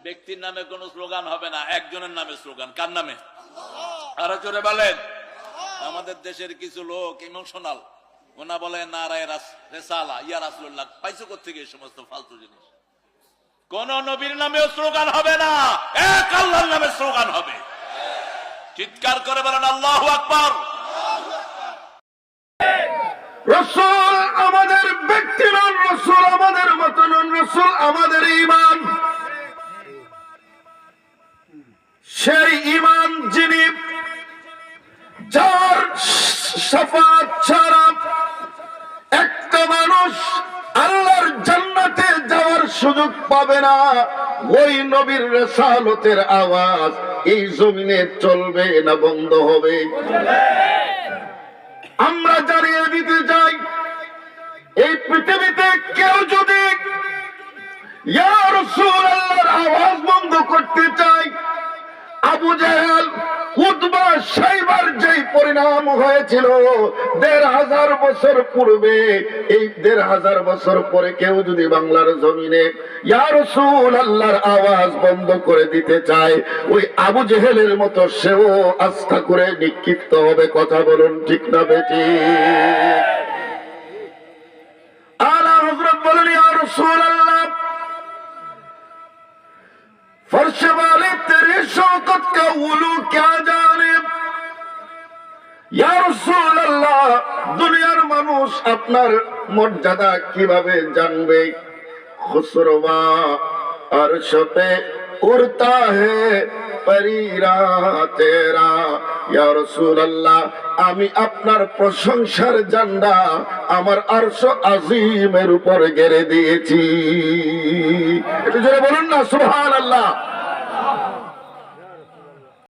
ব্যক্তির নামে কোন স্লোগান হবে না, একজনের নামে স্লোগান। কার নামে? আরো জোরে বলেন। আমাদের দেশের কিছু লোক ইমোশনাল, ওনা বলে নারায়ে রেসালা ইয়া রাসূলুল্লাহ। পাইছো কোত্থেকে এই সমস্ত ফালতু জিনিস? কোন নবীর নামেও স্লোগান হবে না, এক আল্লাহর নামে স্লোগান হবে। চিৎকার করে বলেন আল্লাহু আকবার। রাসূল আমাদের ব্যক্তি নন, রাসূল আমাদের মত নন, রাসূল আমাদের ঈমান। সেই ঈমান যিনি, যার শাফাআত ছাড়া একটা মানুষ আল্লাহর জান্নাতে যাওয়ার সুযোগ পাবে না, ওই নবীর রিসালাতের আওয়াজ এই জমিনে চলবে না বন্ধ হবে। আমরা জানিয়ে দিতে চাই, এই পৃথিবীতে কেউ যদি ইয়া রাসূলুল্লাহর আওয়াজ বন্ধ করতে চায়, আবু জেহেল উতবা সাইবার যেই পরিণাম হয়েছিল ১৫০০ বছর পূর্বে, এই ১৫০০ বছর পরে কেউ যদি বাংলার জমিনে ইয়া রাসূলুল্লাহর আওয়াজ বন্ধ করে দিতে চায়, ওই আবু জেহেলের মতো সেও আস্থা করে নিক্ষিপ্ত হবে। কথা বলুন ঠিক না বেঠিক? আলা হযরত বলেন, ইয়া রাসূলুল্লাহ फर्श वाले तेरी शौकत का उलू क्या जाने, या रसूल अल्लाह दुनियार मानुष আপনার মর্যাদা কিভাবে জানবে? খুসরওয়া अर्श पे उड़ता है परीरा तेरा, या रसूल अल्लाह আমি আপনার প্রশংসার ঝান্ডা আমার আরশ আজিমের উপর গেড়ে দিয়েছি। একটু জোরে বলুন না সুবহানাল্লাহ।